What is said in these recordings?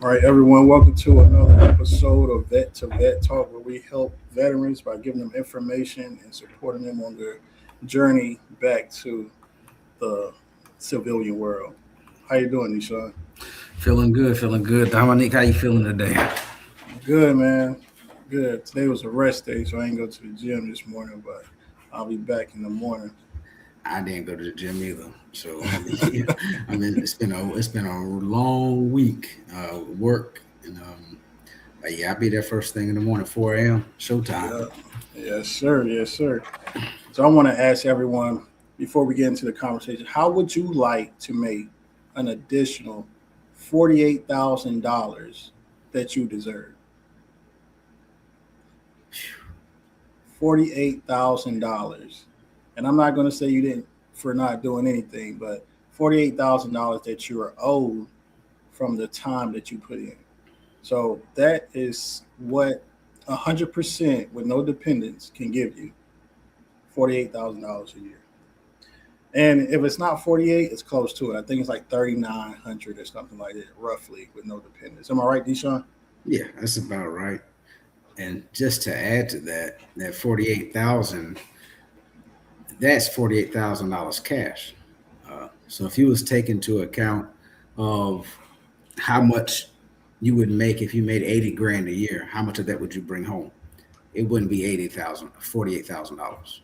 All right, everyone, welcome to another episode of Vet2Vet Talk, where we help veterans by giving them information and supporting them on their journey back to the civilian world. How you doing, Desean? Feeling good, feeling good. Domonique, how you feeling today? Good, man. Good. Today was a rest day, so I ain't go to the gym this morning, but I'll be back in the morning. I didn't go to the gym either. So it's been a long week, work, and but yeah, I'll be there first thing in the morning, 4 a.m. Showtime. Yeah. Yes, sir. Yes, sir. So I want to ask everyone before we get into the conversation, how would you like to make an additional $48,000 that you deserve? $48,000. And I'm not going to say you didn't for not doing anything, but $48,000 that you are owed from the time that you put in. So that is what 100% with no dependents can give you, $48,000 a year. And if it's not 48, it's close to it. I think it's like 3,900 or something like that, roughly, with no dependents. Am I right, Desean? Yeah, that's about right. And just to add to that, that 48,000, that's $48,000 cash. So if you was taking into account of how much you would make if you made 80 grand a year, how much of that would you bring home? It wouldn't be 80,000, $48,000.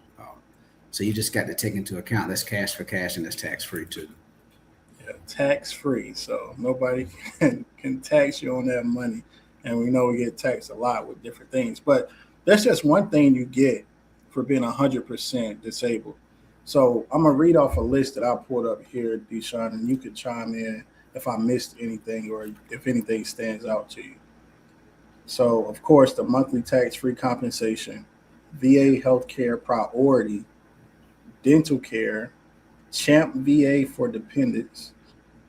So you just got to take into account that's cash for cash and that's tax free too. Yeah, tax free. So nobody can tax you on that money. And we know we get taxed a lot with different things. But that's just one thing you get for being 100% disabled. So I'm going to read off a list that I pulled up here, Desean, and you could chime in if I missed anything or if anything stands out to you. So, of course, the monthly tax free compensation, VA healthcare priority, dental care, CHAMP VA for dependents,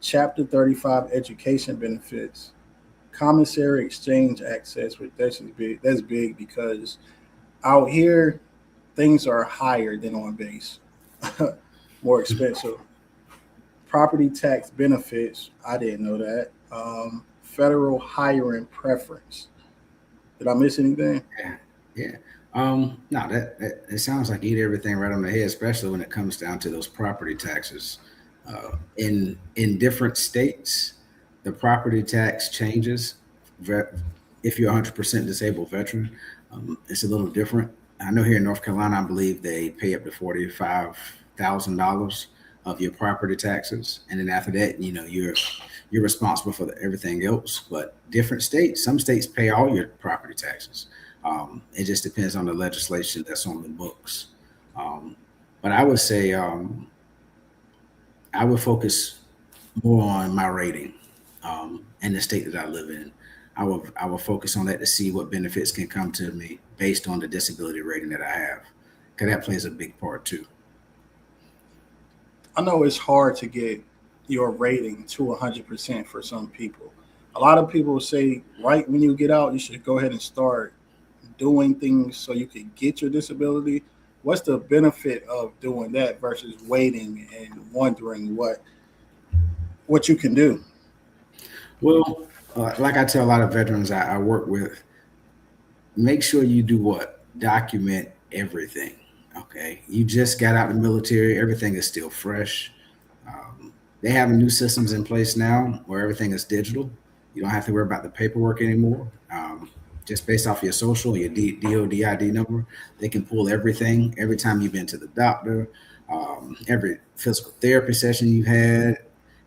Chapter 35 education benefits, commissary exchange access, which that's big. That's big because out here things are higher than on base, more expensive. Property tax benefits, I didn't know that. Federal hiring preference. Did I miss anything? Yeah, yeah. No, that it sounds like you hit everything right on the head, especially when it comes down to those property taxes. In different states, the property tax changes. If you're a 100% disabled veteran, it's a little different. I know here in North Carolina, I believe they pay up to $45,000 of your property taxes, and then after that, you're responsible for everything else. But different states, some states pay all your property taxes. It just depends on the legislation that's on the books. But I would say I would focus more on my rating and the state that I live in. I will focus on that to see what benefits can come to me based on the disability rating that I have, because that plays a big part too. I know it's hard to get your rating to 100% for some people. A lot of people say right when you get out, you should go ahead and start doing things so you can get your disability. What's the benefit of doing that versus waiting and wondering what you can do? Well, like I tell a lot of veterans I work with, make sure you do what? Document everything. Okay. You just got out of the military, everything is still fresh. They have new systems in place now where everything is digital. You don't have to worry about the paperwork anymore. Just based off your social, your DOD ID number, they can pull everything every time you've been to the doctor, every physical therapy session you had,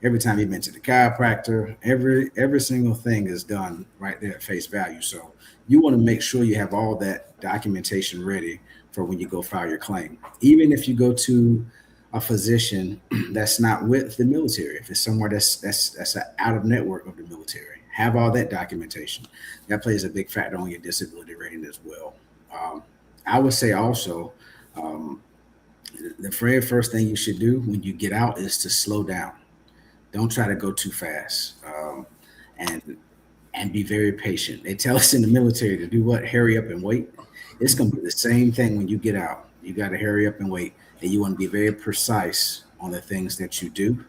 every time you've been to the chiropractor, every single thing is done right there at face value. So you want to make sure you have all that documentation ready for when you go file your claim. Even if you go to a physician that's not with the military, if it's somewhere that's out of network of the military, have all that documentation. That plays a big factor on your disability rating as well. I would say also, um, the very first thing you should do when you get out is to slow down. Don't try to go too fast, and and be very patient. They tell us in the military to do what? Hurry up and wait. It's going to be the same thing when you get out. You got to hurry up and wait, and you want to be very precise on the things that you do.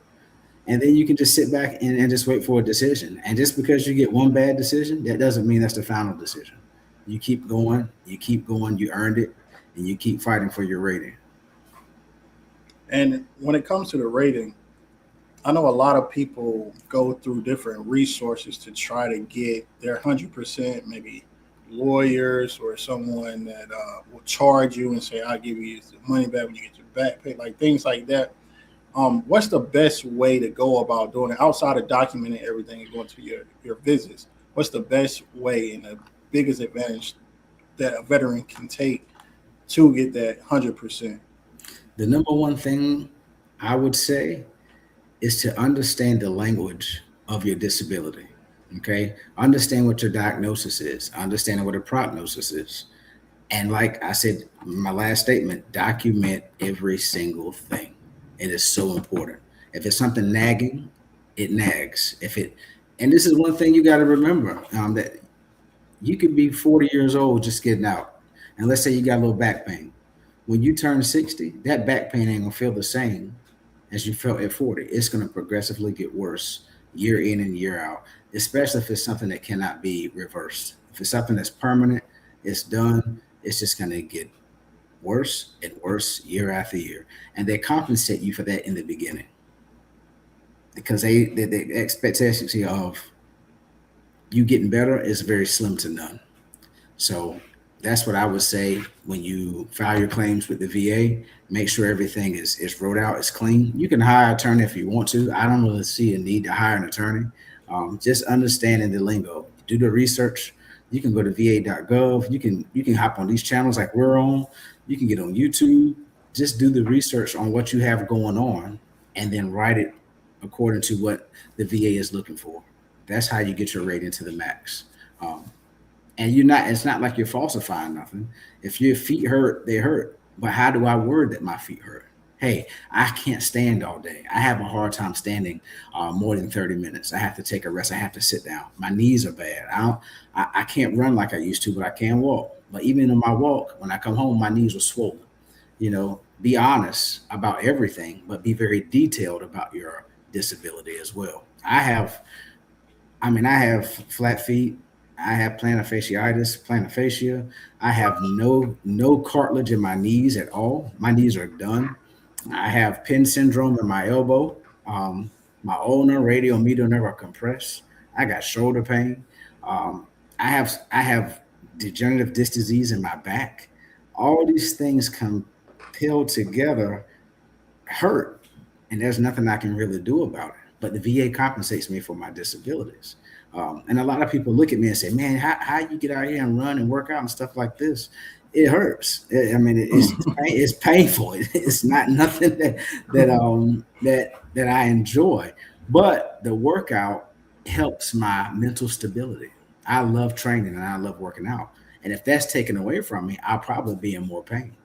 And then you can just sit back and just wait for a decision. And just because you get one bad decision, that doesn't mean that's the final decision. You keep going, you earned it, and you keep fighting for your rating. And when it comes to the rating, I know a lot of people go through different resources to try to get their 100%, maybe lawyers or someone that will charge you and say, I'll give you the money back when you get your back pay, like things like that. What's the best way to go about doing it outside of documenting everything and going to your visits? What's the best way and the biggest advantage that a veteran can take to get that 100%? The number one thing I would say is to understand the language of your disability. Okay. Understand what your diagnosis is, understand what a prognosis is. And like I said, my last statement, document every single thing. It is so important. If it's something nagging, it nags. And this is one thing you got to remember, that you could be 40 years old just getting out. And let's say you got a little back pain. When you turn 60, that back pain ain't gonna feel the same as you felt at 40. It's gonna progressively get worse year in and year out, especially if it's something that cannot be reversed. If it's something that's permanent, it's done, it's just gonna get worse and worse year after year. And they compensate you for that in the beginning because the expectation of you getting better is very slim to none. So that's what I would say when you file your claims with the VA. Make sure everything is wrote out, it's clean. You can hire an attorney if you want to. I don't really see a need to hire an attorney. Just understanding the lingo. Do the research. You can go to va.gov. You can hop on these channels like we're on. You can get on YouTube. Just do the research on what you have going on and then write it according to what the VA is looking for. That's how you get your rating to the max. And it's not like you're falsifying nothing. If your feet hurt, they hurt. But how do I word that my feet hurt? Hey, I can't stand all day. I have a hard time standing more than 30 minutes. I have to take a rest. I have to sit down. My knees are bad. I can't run like I used to, but I can walk. But even in my walk, when I come home, my knees were swollen. Be honest about everything, but be very detailed about your disability as well. I have flat feet. I have plantar fascia. I have no cartilage in my knees at all. My knees are done. I have pin syndrome in my elbow. My ulnar, radial, medial nerve are compressed. I got shoulder pain. I have degenerative disc disease in my back. All these things compelled together hurt, and there's nothing I can really do about it. But the VA compensates me for my disabilities. And a lot of people look at me and say, man, how you get out here and run and work out and stuff like this? It hurts. It's painful. It's not nothing that I enjoy, but the workout helps my mental stability. I love training and I love working out. And if that's taken away from me, I'll probably be in more pain.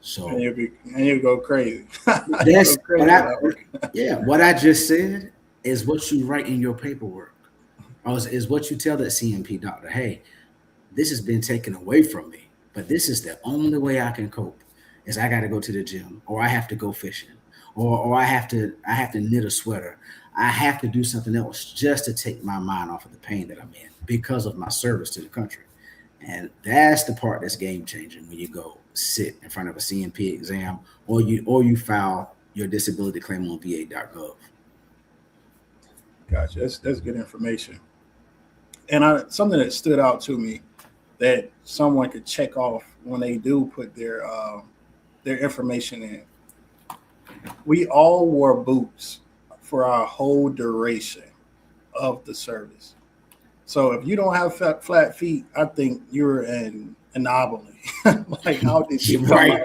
So and you go crazy. That's what I just said is what you write in your paperwork. Or is what you tell that CMP doctor, hey, this has been taken away from me, but this is the only way I can cope is I got to go to the gym, or I have to go fishing, or I have to knit a sweater. I have to do something else just to take my mind off of the pain that I'm in because of my service to the country. And that's the part that's game changing when you go sit in front of a CMP exam or you file your disability claim on va.gov. Gotcha. That's good information. And something that stood out to me that someone could check off when they do put their information in. We all wore boots for our whole duration of the service. So if you don't have flat feet, I think you're an anomaly. Like, how did you come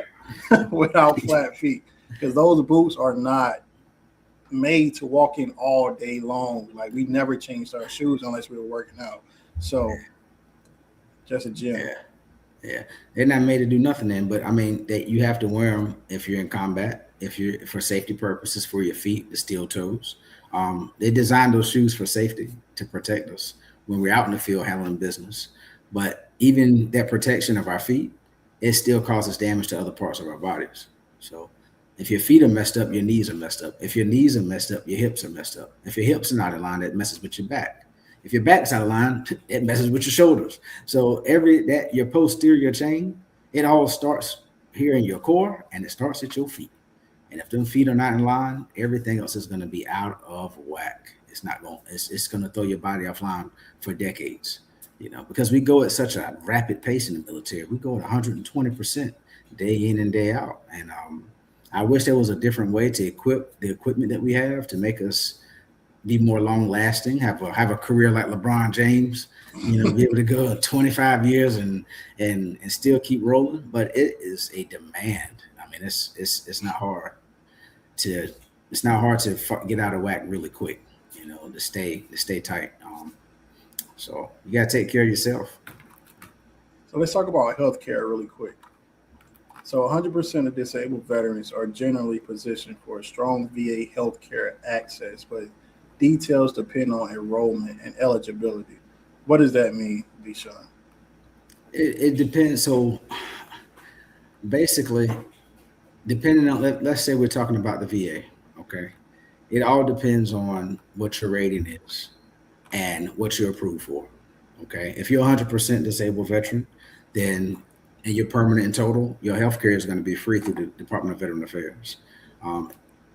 out without flat feet? Because those boots are not made to walk in all day long. Like, we never changed our shoes unless we were working out. So just a gym. Yeah. They're not made to do nothing in, but I mean that you have to wear them if you're in combat, if you're for safety purposes for your feet, the steel toes. They designed those shoes for safety to protect us when we're out in the field handling business. But even that protection of our feet, it still causes damage to other parts of our bodies. So If your feet are messed up, your knees are messed up. If your knees are messed up, your hips are messed up. If your hips are not in line, that messes with your back. If your back's out of line, it messes with your shoulders. So your posterior chain, it all starts here in your core and it starts at your feet. And if them feet are not in line, everything else is going to be out of whack. It's going to throw your body offline for decades, because we go at such a rapid pace in the military. We go at 120% day in and day out. And I wish there was a different way to equip the equipment that we have to make us be more long lasting, have a career like LeBron James, be able to go 25 years and still keep rolling. But it is a demand. I mean, it's not hard to get out of whack really quick, to stay tight. So you gotta take care of yourself. So let's talk about healthcare really quick. So 100% of disabled veterans are generally positioned for a strong VA healthcare access, but details depend on enrollment and eligibility. What does that mean, Desean? It depends. So basically, depending on, let's say we're talking about the VA, okay? It all depends on what your rating is and what you're approved for, okay? If you're 100% disabled veteran, then and you're permanent in total, your health care is going to be free through the Department of Veteran Affairs.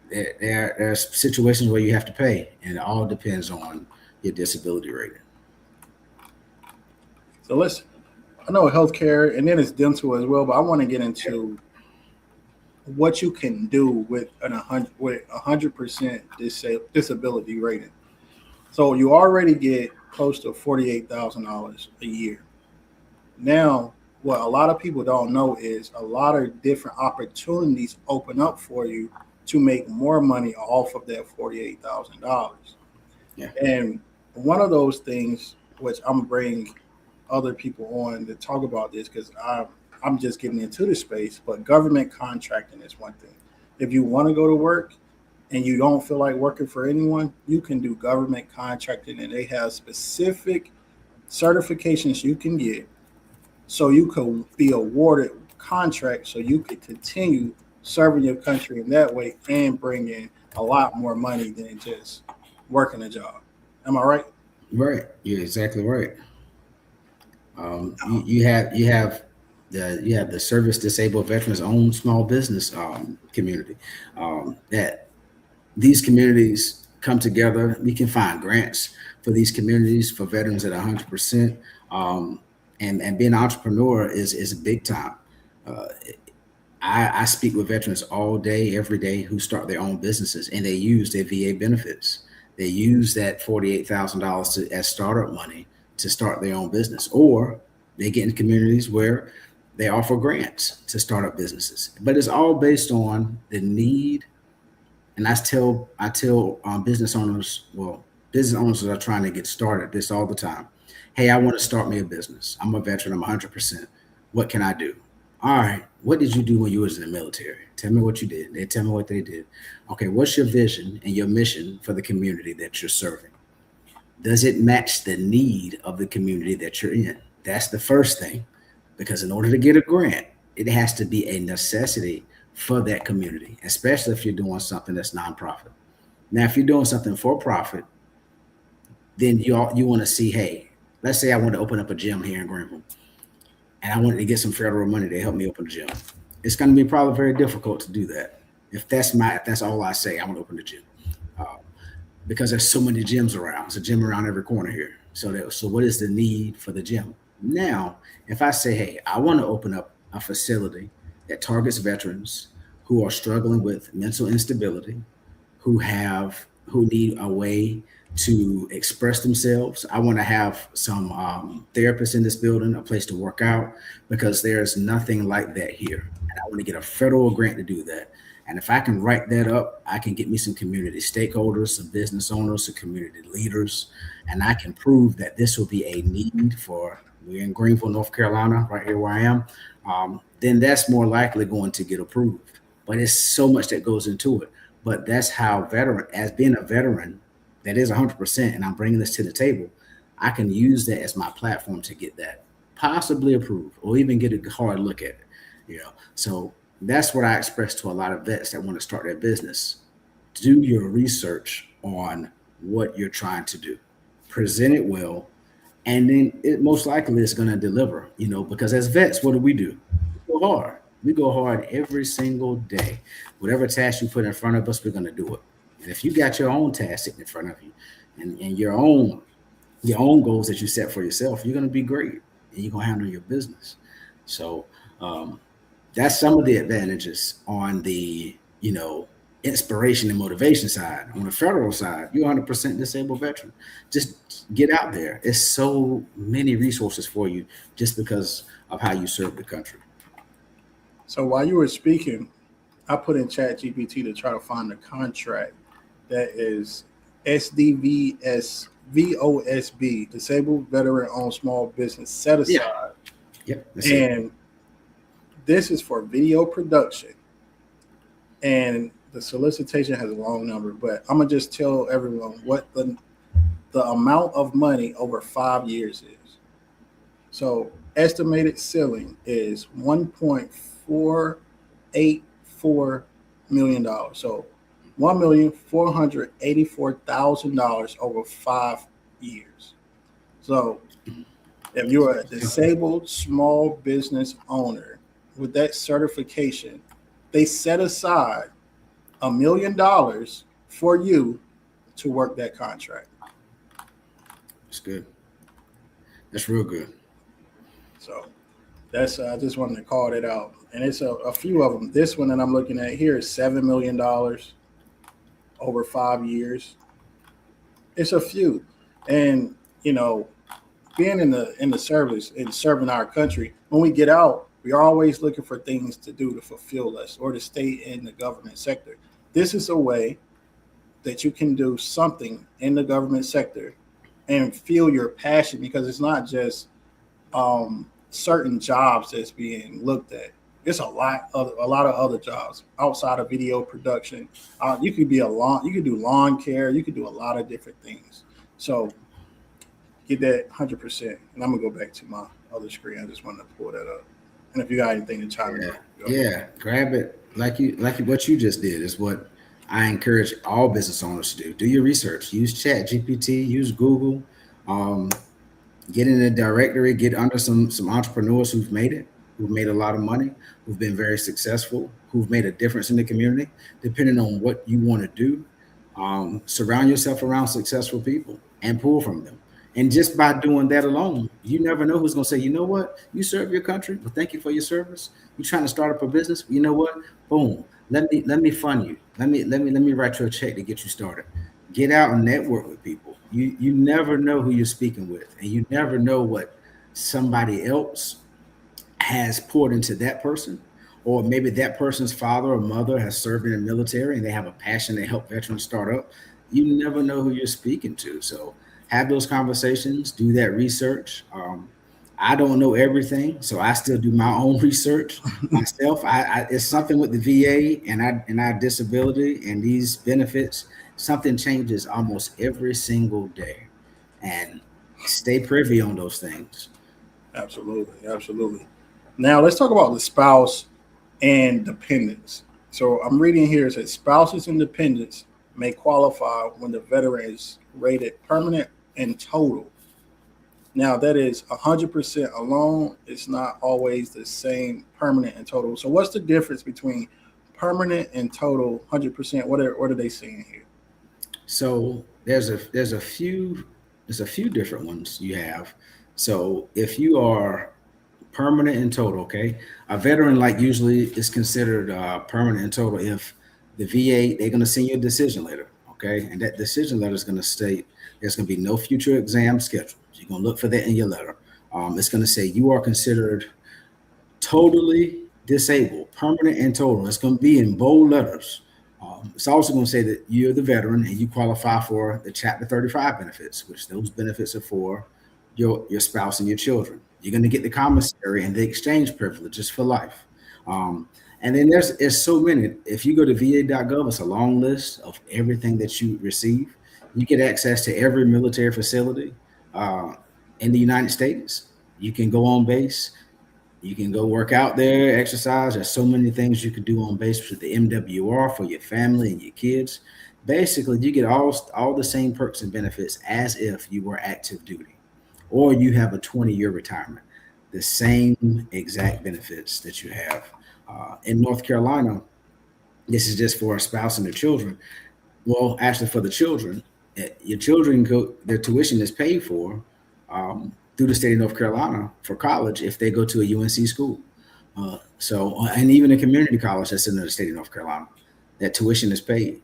There are situations where you have to pay, and it all depends on your disability rating. So I know healthcare, and then it's dental as well, but I want to get into what you can do with a 100% disability rating. So you already get close to $48,000 a year. Now, what a lot of people don't know is a lot of different opportunities open up for you to make more money off of that $48,000. Yeah. And one of those things, which I'm bringing other people on to talk about this, because I'm just getting into the space, but government contracting is one thing. If you want to go to work and you don't feel like working for anyone, you can do government contracting, and they have specific certifications you can get so you could be awarded contracts so you could continue serving your country in that way and bring in a lot more money than just working a job. Am I right? Right. You're exactly right. You have the service disabled veterans owned small business community. That these communities come together. We can find grants for these communities for veterans at 100%. And being an entrepreneur is a big time. I speak with veterans all day, every day, who start their own businesses, and they use their VA benefits. They use that $48,000 as startup money to start their own business, or they get in communities where they offer grants to start up businesses. But it's all based on the need. And I tell business owners that are trying to get started this all the time. Hey, I want to start me a business. I'm a veteran. I'm 100%. What can I do? All right. What did you do when you was in the military? Tell me what you did. They tell me what they did. Okay. What's your vision and your mission for the community that you're serving? Does it match the need of the community that you're in? That's the first thing, because in order to get a grant, it has to be a necessity for that community, especially if you're doing something that's nonprofit. Now, if you're doing something for profit, then you want to see, hey, let's say I want to open up a gym here in Greenville, and I wanted to get some federal money to help me open a gym. It's going to be probably very difficult to do that. If that's all I say, I want to open a gym, because there's so many gyms around. There's a gym around every corner here. So what is the need for the gym? Now, if I say, hey, I want to open up a facility that targets veterans who are struggling with mental instability, who need a way to express themselves. I want to have some therapists in this building, a place to work out, because there's nothing like that here. And I want to get a federal grant to do that. And if I can write that up, I can get me some community stakeholders, some business owners, some community leaders, and I can prove that this will be a need we're in Greenville, North Carolina, right here where I am, then that's more likely going to get approved. But it's so much that goes into it. But that's how being a veteran that is 100%, and I'm bringing this to the table, I can use that as my platform to get that possibly approved or even get a hard look at it. So that's what I express to a lot of vets that want to start their business. Do your research on what you're trying to do, present it well, and then it most likely is going to deliver. Because as vets, what do? We go hard. We go hard every single day. Whatever task you put in front of us, we're going to do it. And if you got your own task sitting in front of you, and your own goals that you set for yourself, you're going to be great, and you're going to handle your business. So that's some of the advantages on the inspiration and motivation side. On the federal side, you're 100% disabled veteran. Just get out there. It's so many resources for you just because of how you serve the country. So while you were speaking, I put in Chat GPT to try to find the contract that is SDVSVOSB, Disabled Veteran Owned Small Business Set Aside. Yep. And this is for video production. And the solicitation has a long number, but I'm going to just tell everyone what the amount of money over 5 years is. So estimated ceiling is $1.484 million. So $1,484,000 over 5 years. So if you're a disabled small business owner with that certification, they set aside $1 million for you to work that contract. That's good. That's real good. So that's I just wanted to call it out. And it's a few of them. This one that I'm looking at here is $7 million over 5 years. It's a few. And being in the service and serving our country, when we get out, we are always looking for things to do to fulfill us or to stay in the government sector. This is a way that you can do something in the government sector and feel your passion, because it's not just certain jobs that's being looked at. It's a lot of other jobs outside of video production. You could do lawn care. You could do a lot of different things. So get that 100%. And I'm gonna go back to my other screen. I just wanted to pull that up. And if you got anything to chime in, grab it like what you just did is what I encourage all business owners to do. Do your research. Use Chat GPT. Use Google. Get in a directory. Get under some entrepreneurs who've made it, who've made a lot of money, who've been very successful, who've made a difference in the community. Depending on what you want to do, surround yourself around successful people and pull from them. And just by doing that alone, you never know who's going to say, you know what, you serve your country, well, thank you for your service. You're trying to start up a business, you know what, boom, let me fund you. Let me write you a check to get you started. Get out and network with people. You never know who you're speaking with, and you never know what somebody else has poured into that person, or maybe that person's father or mother has served in the military and they have a passion to help veterans start up. You never know who you're speaking to. So have those conversations, do that research. I don't know everything, so I still do my own research myself. It's something with the VA and our disability and these benefits. Something changes almost every single day, and stay privy on those things. Absolutely. Now let's talk about the spouse and dependents. So I'm reading here, it says spouses and dependents may qualify when the veteran is rated permanent and total. Now that is 100% alone. It's not always the same permanent and total. So what's the difference between permanent and total 100%? What are they saying here? So there's a few different ones you have. So if you are permanent and total, okay, a veteran usually is considered permanent and total if the VA, they're going to send you a decision letter, okay, and that decision letter is going to state there's going to be no future exam scheduled. You're going to look for that in your letter. It's going to say you are considered totally disabled, permanent and total. It's going to be in bold letters. It's also going to say that you're the veteran and you qualify for the Chapter 35 benefits, which those benefits are for your spouse and your children. You're going to get the commissary and the exchange privileges for life. And then there's so many. If you go to va.gov, it's a long list of everything that you receive. You get access to every military facility in the United States. You can go on base. You can go work out there, exercise. There's so many things you could do on base with the MWR for your family and your kids. Basically, you get all the same perks and benefits as if you were active duty, or you have a 20-year retirement. The same exact benefits that you have in North Carolina. This is just for a spouse and their children. Well, actually, for the children, your children go, their tuition is paid for through the state of North Carolina for college if they go to a UNC school. And even a community college that's in the state of North Carolina, that tuition is paid.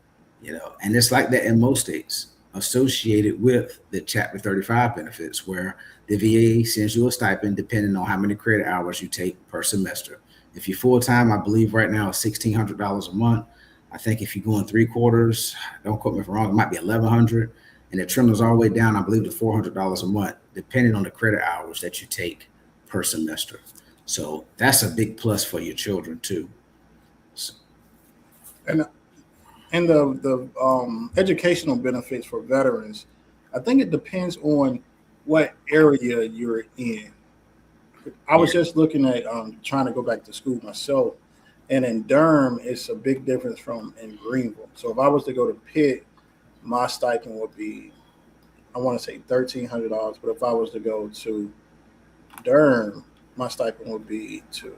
And it's like that in most states associated with the Chapter 35 benefits, where the VA sends you a stipend depending on how many credit hours you take per semester. If you're full time, I believe right now it's $1,600 a month. I think if you're going 3/4, don't quote me if I'm wrong, it might be $1,100, and it trims all the way down, I believe, to $400 a month, depending on the credit hours that you take per semester. So that's a big plus for your children too. So. And the educational benefits for veterans, I think it depends on what area you're in. I was just looking at trying to go back to school myself, and in Durham, it's a big difference from in Greenville. So if I was to go to Pitt, my stipend would be, I want to say $1,300, but if I was to go to Durham, my stipend would be to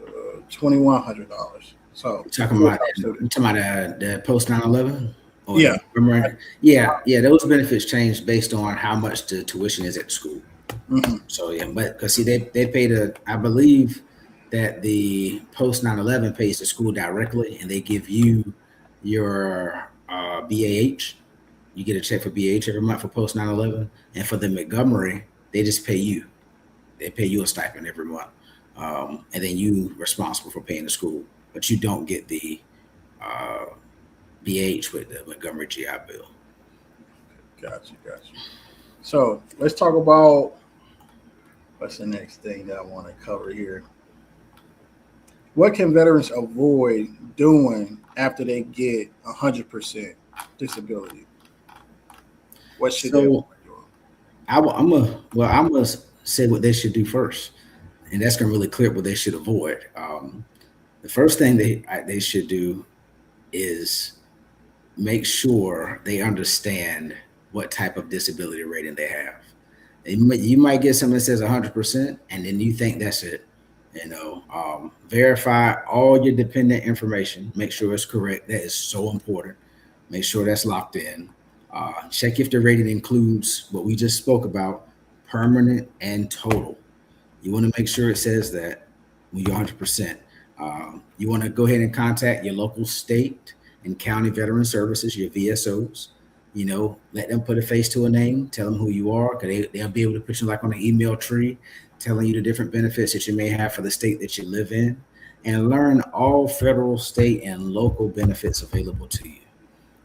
$2,100. So you're talking about the post 9/11? Yeah. Yeah. Those benefits change based on how much the tuition is at school. Mm-hmm. So yeah, but because see, they pay I believe that the post 9/11 pays the school directly, and they give you your BAH. You get a check for BAH every month for post 9/11, and for the Montgomery, they just pay you. They pay you a stipend every month, and then you responsible for paying the school, but you don't get the BAH with the Montgomery GI Bill. Gotcha. So let's talk about what's the next thing that I want to cover here. What can veterans avoid doing after they get 100% disability? What should they avoid doing? I'm gonna say what they should do first, and that's gonna really clear what they should avoid. The first thing they should do is make sure they understand what type of disability rating they have. You might get something that says 100%, and then you think that's it. Verify all your dependent information. Make sure it's correct. That is so important. Make sure that's locked in. Check if the rating includes what we just spoke about, permanent and total. You want to make sure it says that when you're 100%. You want to go ahead and contact your local state and county veteran services, your VSOs. Let them put a face to a name, tell them who you are, because they'll be able to put you like on an email tree, telling you the different benefits that you may have for the state that you live in, and learn all federal, state, and local benefits available to you.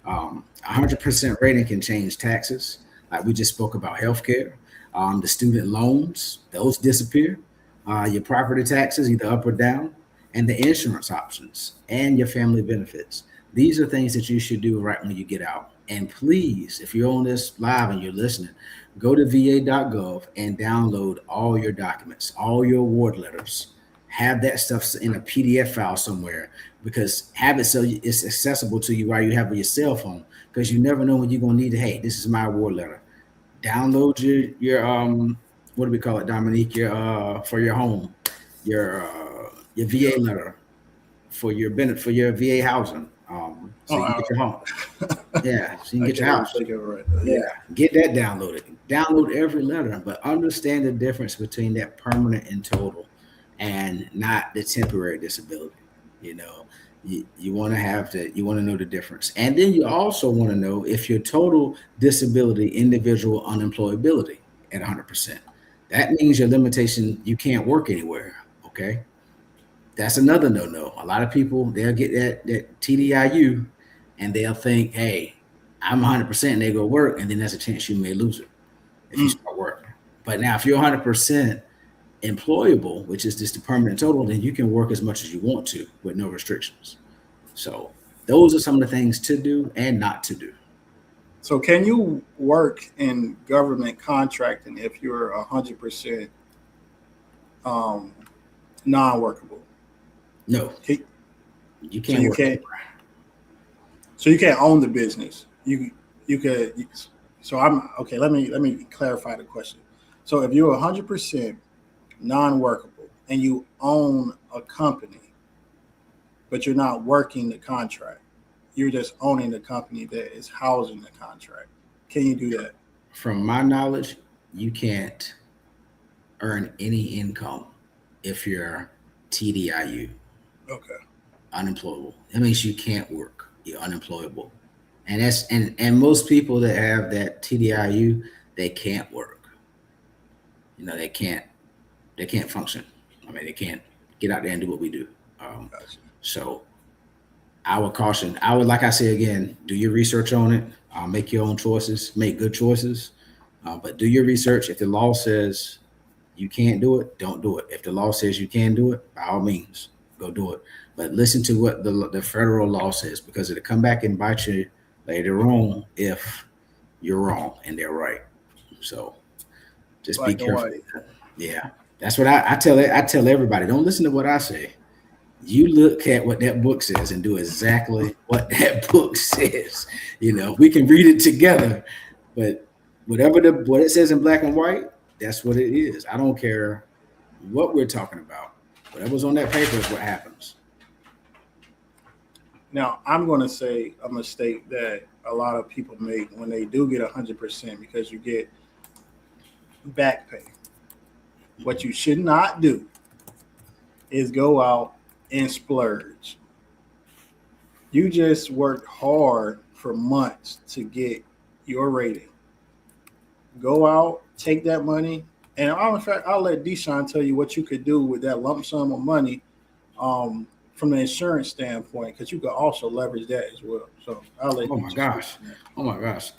100% rating can change taxes. Like we just spoke about healthcare, the student loans, those disappear, your property taxes, either up or down, and the insurance options and your family benefits. These are things that you should do right when you get out. And please, if you're on this live and you're listening, go to va.gov and download all your documents, all your award letters. Have that stuff in a PDF file somewhere, because have it so it's accessible to you while you have your cell phone, because you never know when you're going to need it. Hey, this is my award letter. Download your what do we call it, Domonique? Your for your home, your VA letter for your benefit, for your VA housing. So you can get your home. Yeah, so you can get your house. Yeah, get that downloaded. Download every letter, but understand the difference between that permanent and total, and not the temporary disability. You want to have that. You want to know the difference, and then you also want to know if your total disability, individual unemployability at 100%. That means your limitation, you can't work anywhere. Okay. That's another no-no. A lot of people, they'll get that TDIU and they'll think, hey, I'm 100%, and they go work, and then there's a chance you may lose it if you start working. But now if you're 100% employable, which is just the permanent total, then you can work as much as you want to with no restrictions. So those are some of the things to do and not to do. So can you work in government contracting if you're 100% Non-workable. No, Okay. you So can't you work. can't. So you can't own the business. You could. So I'm okay. Let me clarify the question. So if you're 100% non-workable and you own a company, but you're not working the contract, you're just owning the company that is housing the contract. Can you do that? From my knowledge, you can't earn any income if you're TDIU, Okay. unemployable. That means you can't work. You're unemployable. And most people that have that TDIU, they can't work. They can't function. I mean, they can't get out there and do what we do. Um, Gotcha. so I would caution. I would, like I say again, do your research on it. Make your own choices. Make good choices. But do your research. If the law says you can't do it, don't do it. If the law says you can do it, by all means, go do it. But listen to what the federal law says, because it'll come back and bite you later on if you're wrong and they're right. So just be Black and careful. white. Yeah, that's what I tell. I tell everybody. Don't listen to what I say. You look at what that book says and do exactly what that book says. We can read it together, but what it says in black and white, that's what it is. I don't care what we're talking about. Whatever's on that paper is what happens. Now I'm going to say a mistake that a lot of people make when they do get 100% because you get back pay. What you should not do is go out and splurge. You just worked hard for months to get your rating. Go out, take that money, and in fact, I'll let Desean tell you what you could do with that lump sum of money from the insurance standpoint, because you could also leverage that as well. So I'll let Oh you my just speak gosh. on that. Oh my gosh.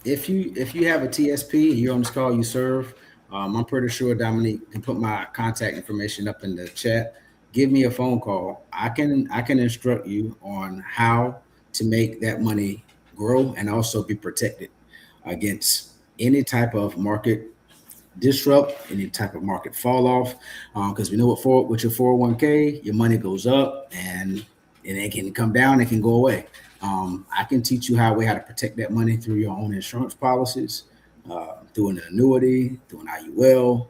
If you have a TSP and you're on this call, you serve. I'm pretty sure Dominique can put my contact information up in the chat. Give me a phone call. I can instruct you on how to make that money grow and also be protected against any type of market disrupt, any type of market fall off. Because we know with your 401k, your money goes up and it can come down, it can go away. I can teach you how to protect that money through your own insurance policies, through an annuity, through an IUL.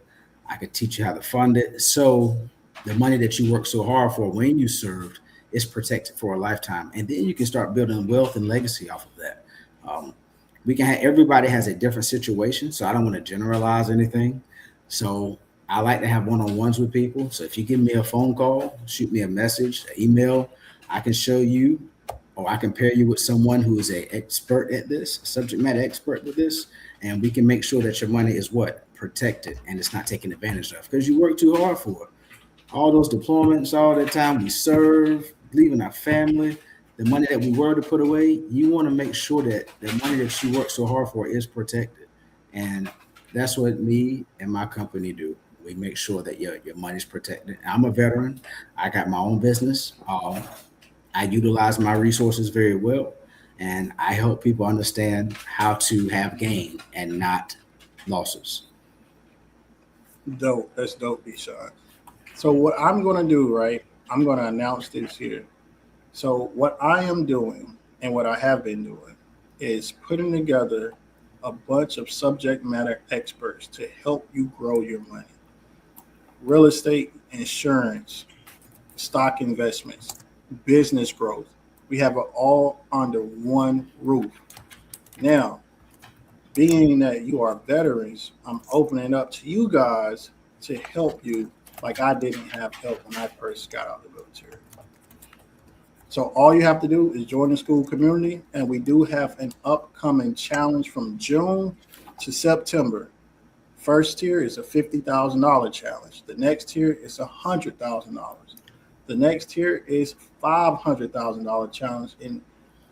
I can teach you how to fund it. So the money that you work so hard for when you served is protected for a lifetime. And then you can start building wealth and legacy off of that. Um, everybody has a different situation, so I don't want to generalize anything. So I like to have one-on-ones with people. So if you give me a phone call, shoot me a message, an email, I can show you, or I can pair you with someone who is an expert at this, a subject matter expert with this, and we can make sure that your money is protected and it's not taken advantage of because you work too hard for it. All those deployments, all that time we serve, leaving our family, the money that we were to put away, you want to make sure that the money that you work so hard for is protected. And that's what me and my company do. We make sure that your money's protected. I'm a veteran. I got my own business. I utilize my resources very well, and I help people understand how to have gain and not losses. Dope. That's dope, Deshaun. So what I'm going to do, right? I'm going to announce this here. So what I am doing and what I have been doing is putting together a bunch of subject matter experts to help you grow your money. Real estate, insurance, stock investments, business growth. We have it all under one roof. Now, being that you are veterans, I'm opening up to you guys to help you like I didn't have help when I first got out of the military. So all you have to do is join the Skool community, and we do have an upcoming challenge from June to September. First tier is a $50,000 challenge. The next tier is $100,000. The next tier is $500,000 challenge, and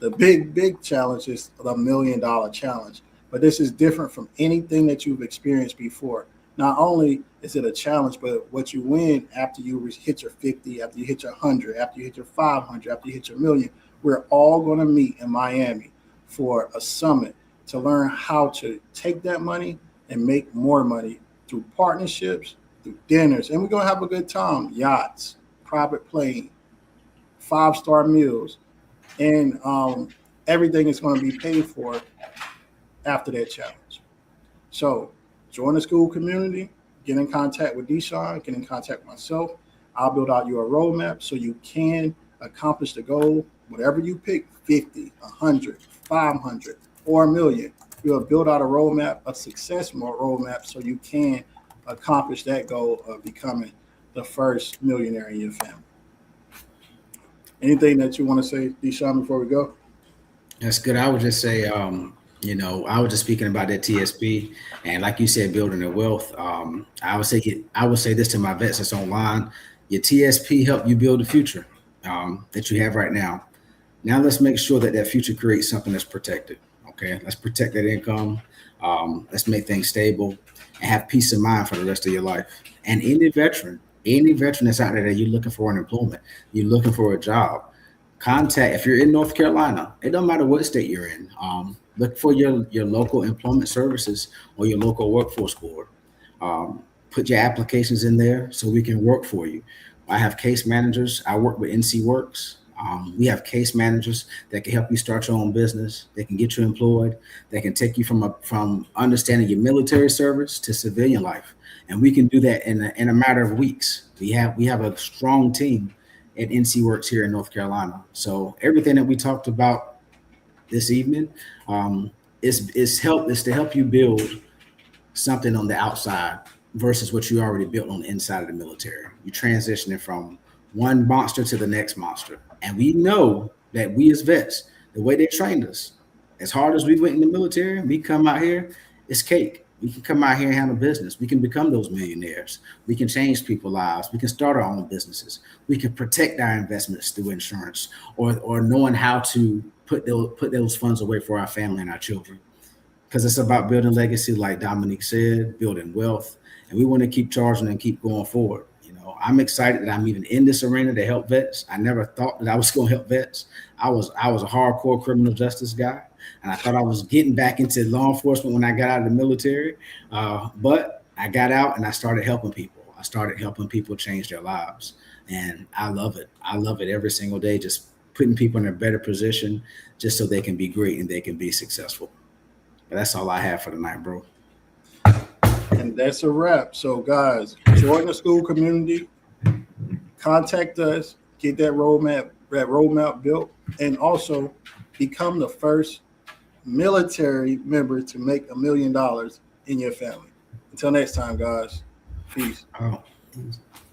the big challenge is the $1 million challenge. But this is different from anything that you've experienced before. Not only is it a challenge, but what you win after you hit your 50, after you hit your 100, after you hit your 500, after you hit your million, we're all going to meet in Miami for a summit to learn how to take that money and make more money through partnerships through dinners, and we're gonna have a good time. Yachts, private plane, 5-star meals, and everything is going to be paid for after that challenge. So join the Skool community, get in contact with Desean, get in contact with myself. I'll build out your roadmap so you can accomplish the goal. Whatever you pick, 50, 100, 500, or a million, you'll build out a roadmap, a success roadmap, so you can accomplish that goal of becoming the first millionaire in your family. Anything that you want to say, Desean, before we go? That's good. I would just say, I was just speaking about that TSP, and like you said, building their wealth. I would say this to my vets that's online: your TSP help you build the future that you have right now. Now let's make sure that future creates something that's protected. Okay, let's protect that income. Let's make things stable and have peace of mind for the rest of your life. And any veteran that's out there that you're looking for employment, you're looking for a job, contact. If you're in North Carolina, it don't matter what state you're in. Look for your local employment services or your local workforce board. Put your applications in there so we can work for you. I have case managers. I work with NC Works. We have case managers that can help you start your own business. They can get you employed. They can take you from understanding your military service to civilian life, and we can do that in a matter of weeks. We have a strong team at NC Works here in North Carolina. So everything that we talked about this evening is to help you build something on the outside versus what you already built on the inside of the military. You're transitioning from one monster to the next monster. And we know that we as vets, the way they trained us, as hard as we went in the military, we come out here, it's cake. We can come out here and handle business. We can become those millionaires. We can change people's lives. We can start our own businesses. We can protect our investments through insurance or knowing how to put those funds away for our family and our children. Because it's about building legacy, like Domonique said, building wealth. And we want to keep charging and keep going forward. I'm excited that I'm even in this arena to help vets. I never thought that I was going to help vets. I was a hardcore criminal justice guy, and I thought I was getting back into law enforcement when I got out of the military. But I got out and I started helping people. I started helping people change their lives, and I love it. I love it every single day, just putting people in a better position just so they can be great and they can be successful. But that's all I have for tonight, bro. And that's a wrap. So, guys, join the Skool community. Contact us. Get that roadmap built, and also become the first military member to make $1 million in your family. Until next time, guys. Peace. Oh.